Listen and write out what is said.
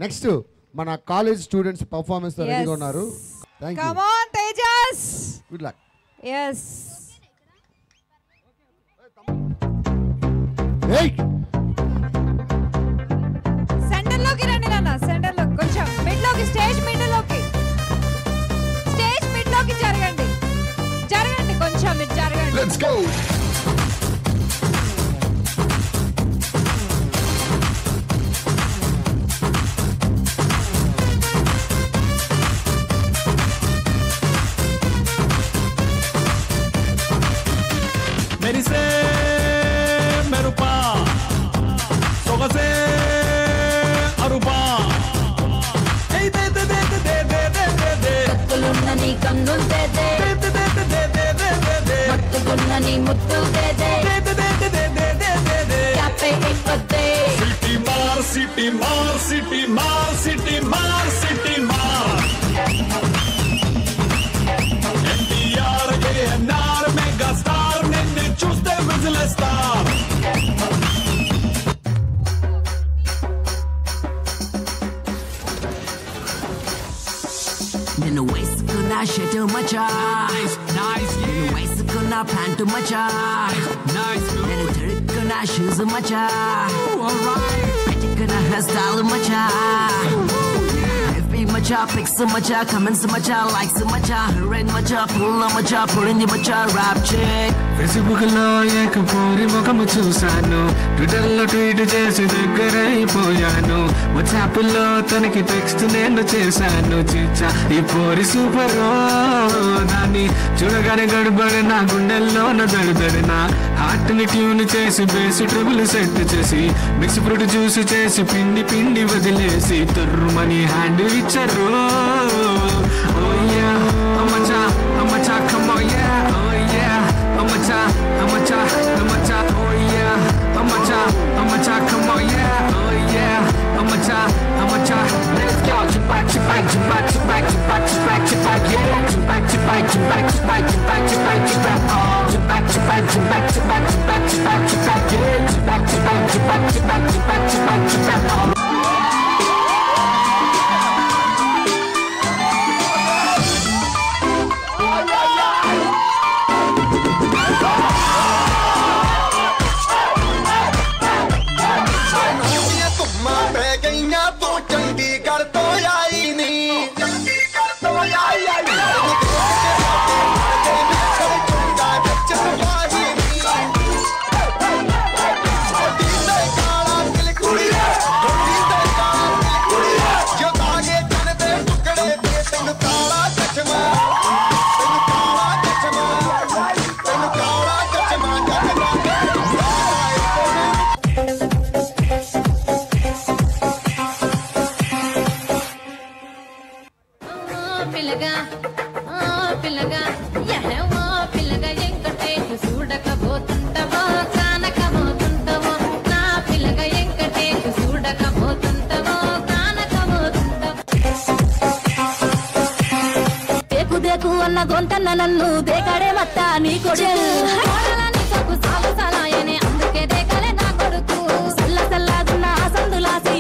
Next మన college students performance తో రెడీగా ఉన్నారు. Thank you. Come on Tejas. Good luck. yes ఏయ్ సెంటర్ లోకి రండి నాన్న. సెంటర్ లో కొంచెం మిడ్ లోకి, స్టేజ్ మిడ్ లోకి, స్టేజ్ మిడ్ లోకి జరగండి. జరగండి కొంచెం మిడ్ జరగండి. Let's go. मेरी से मेरुपा सोगसे अरुपा ए दे दे दे दे दे दे दे दे కత్తులున్నని కన్నులు దే దే दे दे दे दे दे दे दे दे మత్తుగున్నని ముత్తులు దే దే दे दे दे दे दे दे दे दे క్యాపే ఇప్పతే सिटी मार सिटी मार सिटी मार सिटी मार सिटी मार एनटीआर एएनआर मेगा स्टार నిన్ను చూస్తే విజిలేస్తా నిన్ను వేసుకున్న షర్టు మచా నిన్ను వేసుకున్న ప్యాంటు మచా నేను తిరుక్కున్న షూస్ మచా పెట్టుకున్న హెయిర్ స్టైల్ మచా మచా పిక్స్ మచా కమెంట్స్ మచా లైక్స్ మచా హెరైన్ మచా పుల్ల మచా పుడింది మచా ర్యాప్ చేక్ ఫేస్బుక్ లో ఏక పోరి ముఖము చూశాను, ట్విట్టర్ లో ట్వీట్ చేసి దగ్గరైపోయాను, వాట్సాప్ లో తనకి టెక్స్ట్ నేను చేశాను. చిచ్చా ఈ పోరి సూపర్, దాన్ని చూడగానే గడబడి నా గుండెల్లోన దడదడి, నా హార్ట్ ని ట్యూన్ చేసి బేస్ ట్రిబుల్ సెట్ చేసి మిక్స్ ఫ్రూట్ జ్యూస్ చేసి పిండి పిండి వదిలేసి తుర్రుమని హ్యాండ్ ఇచ్చారు. Oh yeah, amacha, amacha, come on yeah, oh yeah, amacha, amacha, amacha, oh yeah, amacha, amacha, come on yeah, oh yeah, amacha, amacha, let's go. Jump back, jump back, jump back, jump back, jump back, jump back, jump back, yeah. Jump back, jump back, jump back, jump back, jump back, jump back, jump back, oh. Jump back, jump back, jump back, jump back, jump back, jump back, jump back, yeah. Jump back, jump back, jump back, jump back, jump back, jump back, jump back, oh. పిల్లగా యహవా పిల్లగా ఎంకటేకు చూడకపోతుంటవో కానకపోతుంటవో నా పిల్లగా ఎంకటేకు చూడకపోతుంటవో కానకపోతుంటవో దేకు దేకు అన్న గొంతన్న నన్ను దేకడే మత్త నీ కొడుకు సాగు సలాయనే అందుకే దేకలే నా కొడుకు సల్ల సల్లాదున్న సందులాసి